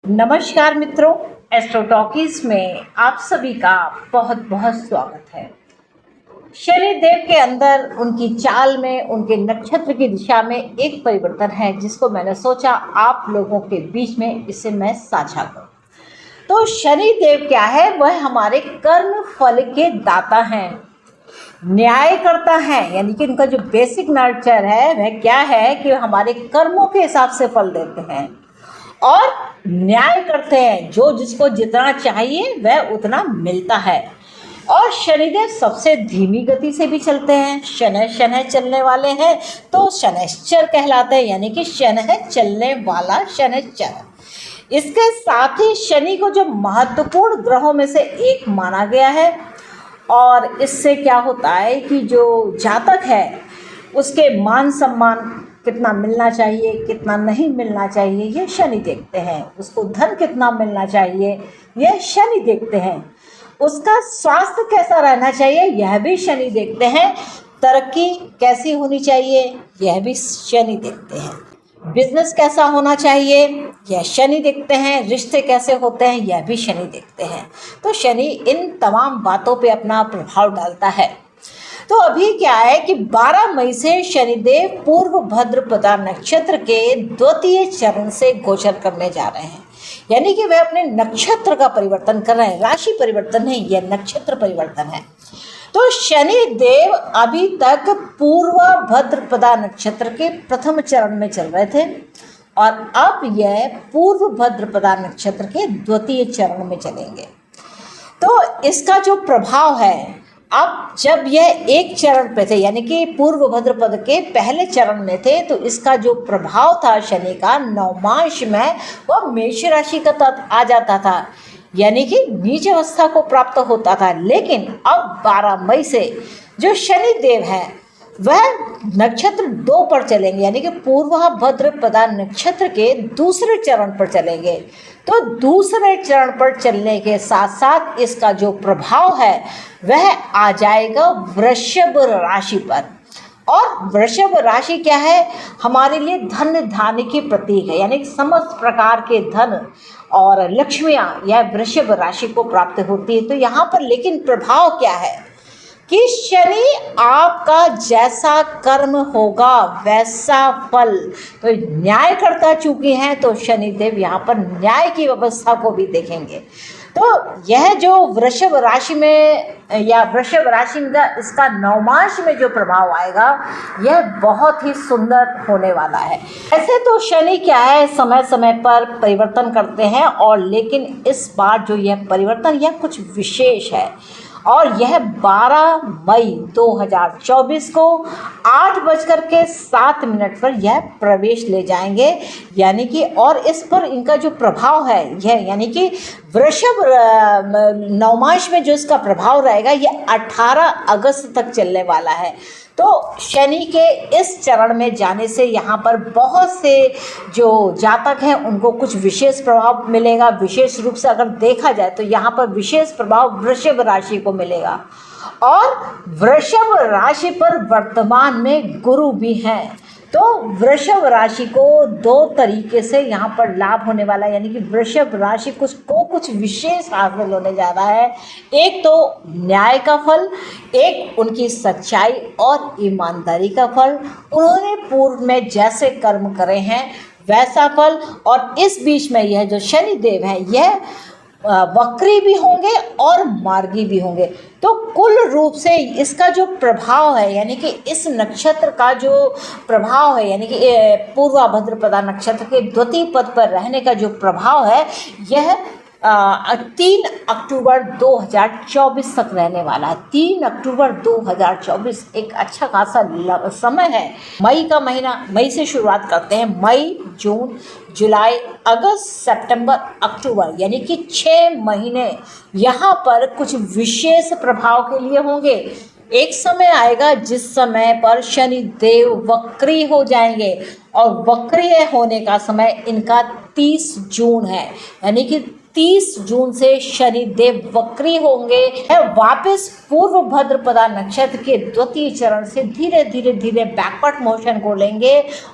नमस्कार मित्रों, astro talkies में आप सभी का बहुत बहुत स्वागत है। शनि देव के अंदर उनकी चाल में, उनके नक्षत्र की दिशा में एक परिवर्तन है जिसको मैंने सोचा आप लोगों के बीच में इसे मैं साझा करूं। तो शनि देव क्या है? वह हमारे कर्म फल के दाता हैं, न्याय करता है। यानी कि उनका जो बेसिक नेचर है वह क्या है कि हमारे कर्मों के हिसाब से फल देते हैं और न्याय करते हैं। जो जिसको जितना चाहिए वह उतना मिलता है। और शनिदेव सबसे धीमी गति से भी चलते हैं। शनै शनै चलने वाले हैं तो शनैश्चर कहलाते हैं, यानी कि शनै चलने वाला शनैश्चर। इसके साथ ही शनि को जो महत्वपूर्ण ग्रहों में से एक माना गया है। और इससे क्या होता है कि जो जातक है उसके मान सम्मान कितना मिलना चाहिए, कितना नहीं मिलना चाहिए, ये शनि देखते हैं। उसको धन कितना मिलना चाहिए, यह शनि देखते हैं। उसका स्वास्थ्य कैसा रहना चाहिए, यह भी शनि देखते हैं। तरक्की कैसी होनी चाहिए, यह भी शनि देखते हैं। बिजनेस कैसा होना चाहिए, यह शनि देखते हैं। रिश्ते कैसे होते हैं, यह भी शनि देखते हैं। तो शनि इन तमाम बातों पे अपना प्रभाव डालता है। तो अभी क्या है कि 12 मई से शनिदेव पूर्व भाद्रपदा नक्षत्र के द्वितीय चरण से गोचर करने जा रहे हैं। यानी कि वह अपने नक्षत्र का परिवर्तन कर रहे हैं। राशि परिवर्तन नहीं, यह नक्षत्र परिवर्तन है। तो शनि देव अभी तक पूर्व भाद्रपदा नक्षत्र के प्रथम चरण में चल रहे थे और अब यह पूर्व भाद्रपदा नक्षत्र के द्वितीय चरण में चलेंगे। तो इसका जो प्रभाव है, अब जब यह एक चरण पे थे, यानी कि पूर्व भाद्रपद के पहले चरण में थे, तो इसका जो प्रभाव था शनि का नवमांश में, वह मेष राशि का तत्व आ जाता था, यानी कि नीच अवस्था को प्राप्त होता था। लेकिन अब 12 मई से जो शनि देव है वह नक्षत्र 2 पर चलेंगे, यानी कि पूर्व भाद्रपदा नक्षत्र के दूसरे चरण पर चलेंगे। तो दूसरे चरण पर चलने के साथ साथ इसका जो प्रभाव है वह आ जाएगा वृषभ राशि पर। और वृषभ राशि क्या है? हमारे लिए धन धान्य की प्रतीक है, यानी समस्त प्रकार के धन और लक्ष्मियाँ यह वृषभ राशि को प्राप्त होती है। तो यहाँ पर लेकिन प्रभाव क्या है कि शनि आपका जैसा कर्म होगा वैसा फल। तो न्याय करता चूंकि हैं तो शनिदेव यहाँ पर न्याय की व्यवस्था को भी देखेंगे। तो यह जो वृषभ राशि में या वृषभ राशि में इसका नवमांश में जो प्रभाव आएगा यह बहुत ही सुंदर होने वाला है। ऐसे तो शनि क्या है, समय समय पर परिवर्तन करते हैं, और लेकिन इस बार जो यह परिवर्तन यह कुछ विशेष है। और यह 12 मई 2024 को 8:07 पर यह प्रवेश ले जाएंगे। यानी कि और इस पर इनका जो प्रभाव है यह, यानी कि वृषभ नवमांश में जो इसका प्रभाव रहेगा यह 18 अगस्त तक चलने वाला है। तो शनि के इस चरण में जाने से यहाँ पर बहुत से जो जातक हैं उनको कुछ विशेष प्रभाव मिलेगा। विशेष रूप से अगर देखा जाए तो यहाँ पर विशेष प्रभाव वृषभ राशि को मिलेगा। और वृषभ राशि पर वर्तमान में गुरु भी हैं। तो वृषभ राशि को 2 तरीके से यहाँ पर लाभ होने वाला है, यानी कि वृषभ राशि कुछ विशेष हासिल होने जा रहा है। एक तो न्याय का फल, एक उनकी सच्चाई और ईमानदारी का फल। उन्होंने पूर्व में जैसे कर्म करे हैं वैसा फल। और इस बीच में यह जो शनि देव है यह वक्री भी होंगे और मार्गी भी होंगे। तो कुल रूप से इसका जो प्रभाव है, यानी कि इस नक्षत्र का जो प्रभाव है, यानी कि पूर्व भाद्रपदा नक्षत्र के द्वितीय पद पर रहने का जो प्रभाव है यह 3 अक्टूबर 2024 तक रहने वाला है। 3 अक्टूबर 2024 एक अच्छा खासा समय है। मई का महीना, मई से शुरुआत करते हैं। मई, जून, जुलाई, अगस्त, सितंबर, अक्टूबर, यानी कि 6 महीने यहाँ पर कुछ विशेष प्रभाव के लिए होंगे। एक समय आएगा जिस समय पर शनि देव वक्री हो जाएंगे, और वक्री होने का समय इनका 30 जून है। यानी कि 30 जून से शनि देव वक्री होंगे, वापस पूर्व भाद्रपदा नक्षत्र के द्वितीय चरण से धीरे धीरे बैकवर्ड मोशन को लेंगे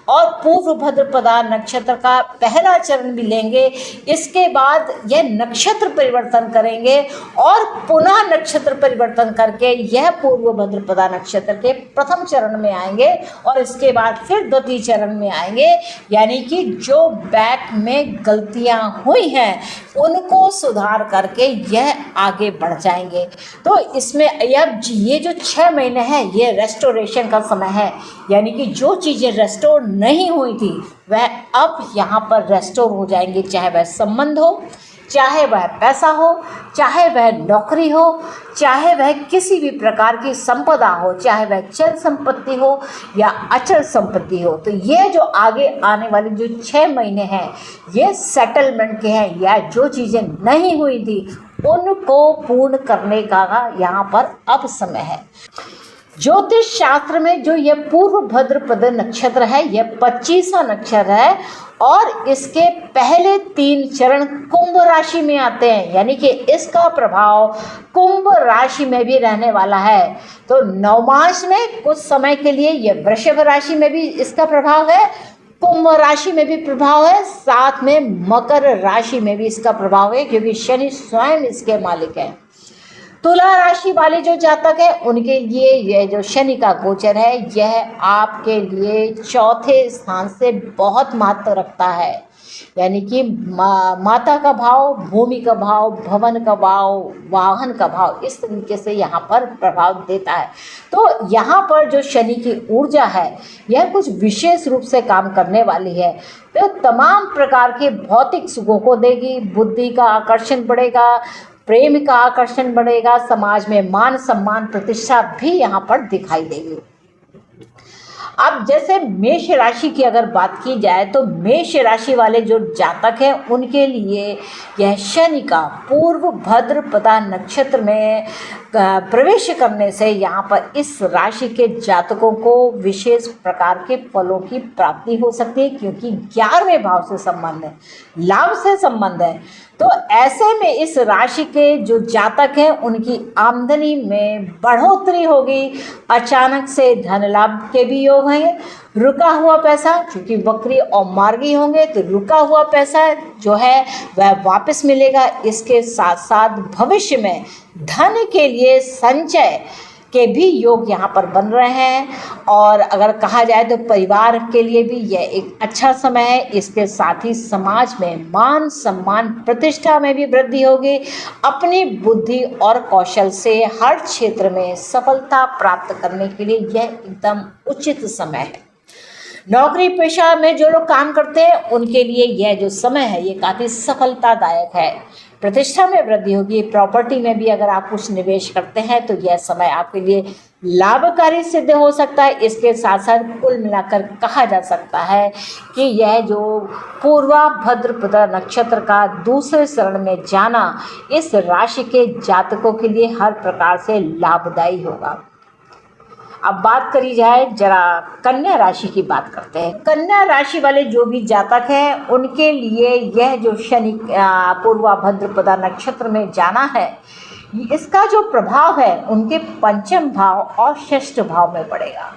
और पूर्व भाद्रपदा नक्षत्र का पहला चरण भी लेंगे। इसके बाद यह नक्षत्र परिवर्तन करेंगे और पुनः नक्षत्र परिवर्तन करके यह पूर्व भाद्रपदा नक्षत्र के प्रथम चरण में आएंगे और इसके बाद फिर द्वितीय चरण में आएंगे। यानी कि जो बैक में गलतियां हुई हैं उनको सुधार करके यह आगे बढ़ जाएंगे। तो इसमें अब ये जो 6 महीने हैं ये रेस्टोरेशन का समय है, यानी कि जो चीज़ें रेस्टोर नहीं हुई थी वह अब यहाँ पर रेस्टोर हो जाएंगी, चाहे वह संबंध हो, चाहे वह पैसा हो, चाहे वह नौकरी हो, चाहे वह किसी भी प्रकार की संपदा हो, चाहे वह चल संपत्ति हो या अचल संपत्ति हो। तो ये जो आगे आने वाले जो 6 महीने हैं ये सेटलमेंट के हैं, या जो चीज़ें नहीं हुई थी उनको पूर्ण करने का यहाँ पर अब समय है। ज्योतिष शास्त्र में जो यह पूर्व भाद्रपद नक्षत्र है यह 25वां नक्षत्र है और इसके पहले 3 चरण कुंभ राशि में आते हैं, यानी कि इसका प्रभाव कुंभ राशि में भी रहने वाला है। तो नवमास में कुछ समय के लिए यह वृषभ राशि में भी इसका प्रभाव है, कुंभ राशि में भी प्रभाव है, साथ में मकर राशि में भी इसका प्रभाव है, क्योंकि शनि स्वयं इसके मालिक है। तुला राशि वाले जो जातक है उनके लिए यह जो शनि का गोचर है यह आपके लिए चौथे स्थान से बहुत महत्व रखता है, यानी कि माता का भाव, भूमि का भाव, भवन का भाव, वाहन का भाव, इस तरीके से यहाँ पर प्रभाव देता है। तो यहाँ पर जो शनि की ऊर्जा है यह कुछ विशेष रूप से काम करने वाली है। तो तमाम प्रकार के भौतिक सुखों को देगी, बुद्धि का आकर्षण बढ़ेगा, प्रेम का आकर्षण बढ़ेगा, समाज में मान सम्मान प्रतिष्ठा भी यहाँ पर दिखाई देगी। अब जैसे मेष राशि की अगर बात की जाए तो मेष राशि वाले जो जातक हैं उनके लिए यह शनि का पूर्व भाद्रपदा नक्षत्र में प्रवेश करने से यहाँ पर इस राशि के जातकों को विशेष प्रकार के फलों की प्राप्ति हो सकती है, क्योंकि 11वें भाव से संबंध है, लाभ से संबंध है। तो ऐसे में इस राशि के जो जातक हैं उनकी आमदनी में बढ़ोतरी होगी, अचानक से धन लाभ के भी योग हैं। रुका हुआ पैसा, क्योंकि वक्री और मार्गी होंगे तो रुका हुआ पैसा जो है वह वापस मिलेगा। इसके साथ साथ भविष्य में धन के लिए संचय के भी योग यहाँ पर बन रहे हैं। और अगर कहा जाए तो परिवार के लिए भी यह एक अच्छा समय है। इसके साथ ही समाज में मान सम्मान प्रतिष्ठा में भी वृद्धि होगी। अपनी बुद्धि और कौशल से हर क्षेत्र में सफलता प्राप्त करने के लिए यह एकदम उचित समय है। नौकरी पेशा में जो लोग काम करते हैं उनके लिए यह जो समय है ये काफ़ी सफलतादायक है। प्रतिष्ठा में वृद्धि होगी। प्रॉपर्टी में भी अगर आप कुछ निवेश करते हैं तो यह समय आपके लिए लाभकारी सिद्ध हो सकता है। इसके साथ साथ कुल मिलाकर कहा जा सकता है कि यह जो पूर्वा भाद्रपदा नक्षत्र का दूसरे चरण में जाना इस राशि के जातकों के लिए हर प्रकार से लाभदायी होगा। अब बात करी जाए जरा कन्या राशि की बात करते हैं। कन्या राशि वाले जो भी जातक हैं उनके लिए यह जो शनि पूर्वा भाद्रपदा नक्षत्र में जाना है इसका जो प्रभाव है उनके पंचम भाव और षष्ठ भाव में पड़ेगा,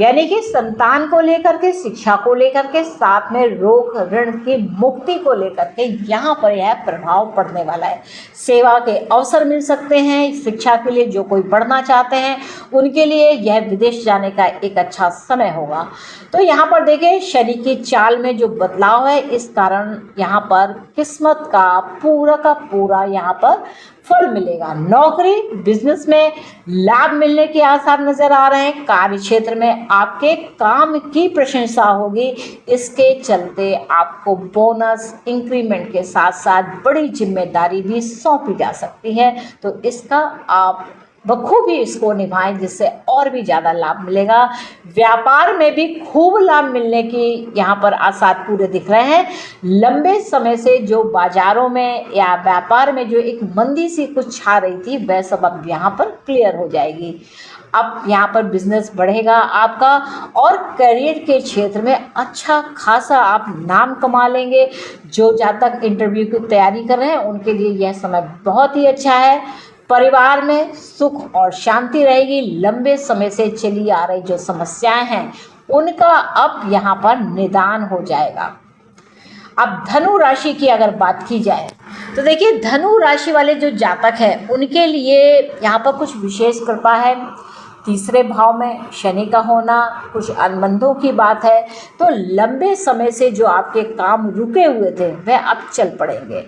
यानी कि संतान को लेकर के, शिक्षा को लेकर के, साथ में रोग ऋण की मुक्ति को लेकर के यहाँ पर यह प्रभाव पड़ने वाला है। सेवा के अवसर मिल सकते हैं। शिक्षा के लिए जो कोई पढ़ना चाहते हैं उनके लिए यह विदेश जाने का एक अच्छा समय होगा। तो यहाँ पर देखें शनि की चाल में जो बदलाव है इस कारण यहाँ पर किस्मत का पूरा यहाँ पर फल मिलेगा। नौकरी बिजनेस में लाभ मिलने के आसार नजर आ रहे हैं। कार्य क्षेत्र में आपके काम की प्रशंसा होगी। इसके चलते आपको बोनस इंक्रीमेंट के साथ साथ बड़ी जिम्मेदारी भी सौंपी जा सकती है। तो इसका आप बखूबी इसको निभाएं जिससे और भी ज़्यादा लाभ मिलेगा। व्यापार में भी खूब लाभ मिलने की यहाँ पर आसार पूरे दिख रहे हैं। लंबे समय से जो बाजारों में या व्यापार में जो एक मंदी सी कुछ छा रही थी वह सब अब यहाँ पर क्लियर हो जाएगी। अब यहाँ पर बिजनेस बढ़ेगा आपका और करियर के क्षेत्र में अच्छा खासा आप नाम कमा लेंगे। जो जातक इंटरव्यू की तैयारी कर रहे हैं उनके लिए यह समय बहुत ही अच्छा है। परिवार में सुख और शांति रहेगी। लंबे समय से चली आ रही जो समस्याएं हैं उनका अब यहाँ पर निदान हो जाएगा। अब धनु राशि की अगर बात की जाए तो देखिए, धनु राशि वाले जो जातक हैं उनके लिए यहाँ पर कुछ विशेष कृपा है। तीसरे भाव में शनि का होना कुछ अनुबंधों की बात है। तो लंबे समय से जो आपके काम रुके हुए थे वह अब चल पड़ेंगे।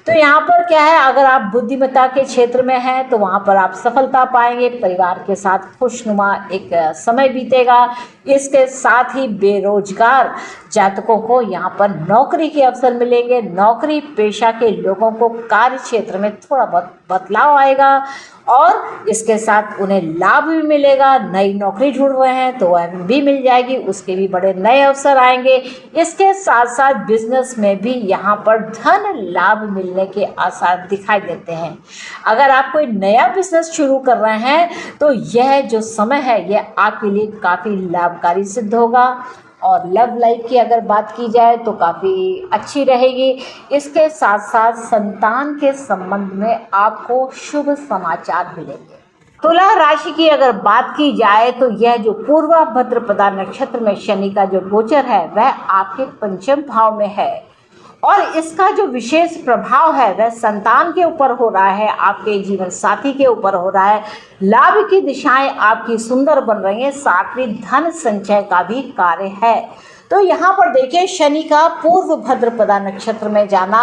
तो यहाँ पर क्या है, अगर आप बुद्धिमत्ता के क्षेत्र में हैं तो वहाँ पर आप सफलता पाएंगे। परिवार के साथ खुशनुमा एक समय बीतेगा। इसके साथ ही बेरोजगार जातकों को यहाँ पर नौकरी के अवसर मिलेंगे। नौकरी पेशा के लोगों को कार्य क्षेत्र में थोड़ा बहुत बदलाव आएगा और इसके साथ उन्हें लाभ भी मिलेगा। नई नौकरी ढूंढ रहे हैं तो वह भी मिल जाएगी, उसके भी बड़े नए अवसर आएंगे। इसके साथ साथ बिजनेस में भी यहाँ पर धन लाभ मिलने के आसार दिखाई देते हैं। अगर आप कोई नया बिजनेस शुरू कर रहे हैं तो यह जो समय है यह आपके लिए काफ़ी लाभकारी सिद्ध होगा। और लव लाइफ की अगर बात की जाए तो काफ़ी अच्छी रहेगी। इसके साथ साथ संतान के संबंध में आपको शुभ समाचार मिलेंगे। तुला राशि की अगर बात की जाए तो यह जो पूर्वा भाद्रपदा नक्षत्र में शनि का जो गोचर है वह आपके पंचम भाव में है और इसका जो विशेष प्रभाव है वह संतान के ऊपर हो रहा है, आपके जीवन साथी के ऊपर हो रहा है। लाभ की दिशाएं आपकी सुंदर बन रही हैं, साथ ही धन संचय का भी कार्य है। तो यहाँ पर देखिए, शनि का पूर्व भाद्रपदा नक्षत्र में जाना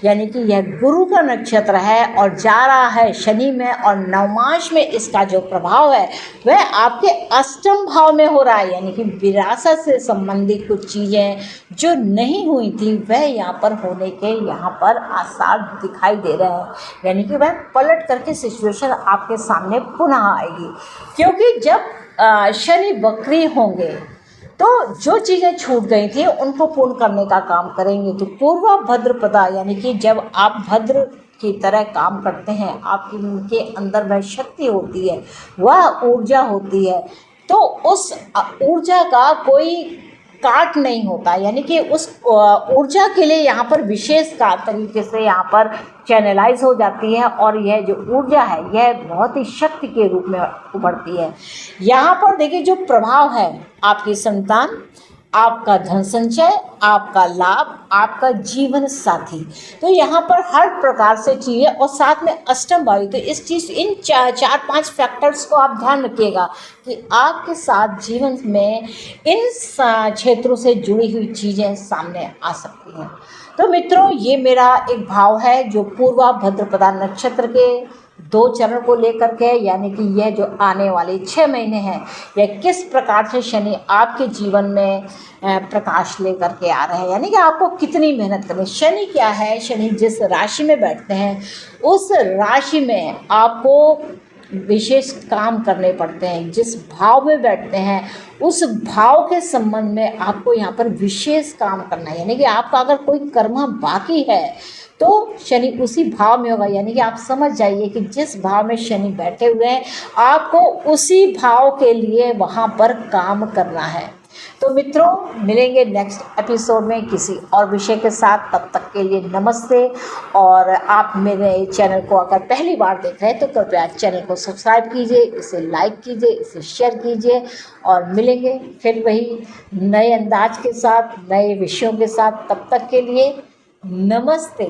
यानी कि यह गुरु का नक्षत्र है और जा रहा है शनि में और नवमांश में इसका जो प्रभाव है वह आपके अष्टम भाव में हो रहा है। यानी कि विरासत से संबंधित कुछ चीज़ें जो नहीं हुई थी वह यहाँ पर होने के यहाँ पर आसार दिखाई दे रहे हैं। यानी कि वह पलट करके सिचुएशन आपके सामने पुनः आएगी, क्योंकि जब शनि वक्री होंगे तो जो चीज़ें छूट गई थी उनको पूर्ण करने का काम करेंगे। तो पूर्वा भाद्रपदा यानी कि जब आप भद्र की तरह काम करते हैं, आपके अंदर वह शक्ति होती है, वह ऊर्जा होती है, तो उस ऊर्जा का कोई काट नहीं होता। यानी कि उस ऊर्जा के लिए यहाँ पर विशेष तरीके से यहाँ पर चैनलाइज हो जाती है और यह जो ऊर्जा है यह बहुत ही शक्ति के रूप में उभरती है। यहाँ पर देखिए, जो प्रभाव है आपकी संतान, आपका धन संचय, आपका लाभ, आपका जीवन साथी, तो यहाँ पर हर प्रकार से चीज़ें और साथ में अष्टम भाव। तो इस चीज़ इन चार पांच फैक्टर्स को आप ध्यान रखिएगा कि आपके साथ जीवन में इन क्षेत्रों से जुड़ी हुई चीज़ें सामने आ सकती हैं। तो मित्रों, ये मेरा एक भाव है जो पूर्वा भाद्रपदा नक्षत्र के 2 चरण को लेकर के, यानी कि यह जो आने वाले 6 महीने हैं यह किस प्रकार से शनि आपके जीवन में प्रकाश लेकर के आ रहे हैं। यानी कि आपको कितनी मेहनत करनी। शनि क्या है, शनि जिस राशि में बैठते हैं उस राशि में आपको विशेष काम करने पड़ते हैं। जिस भाव में बैठते हैं उस भाव के संबंध में आपको यहाँ पर विशेष काम करना है। यानी कि आपका अगर कोई कर्म बाकी है तो शनि उसी भाव में होगा। यानी कि आप समझ जाइए कि जिस भाव में शनि बैठे हुए हैं आपको उसी भाव के लिए वहाँ पर काम करना है। तो मित्रों, मिलेंगे नेक्स्ट एपिसोड में किसी और विषय के साथ। तब तक के लिए नमस्ते। और आप मेरे चैनल को अगर पहली बार देख रहे हैं तो कृपया चैनल को सब्सक्राइब कीजिए, इसे लाइक कीजिए, इसे शेयर कीजिए और मिलेंगे फिर वही नए अंदाज के साथ, नए विषयों के साथ। तब तक के लिए नमस्ते।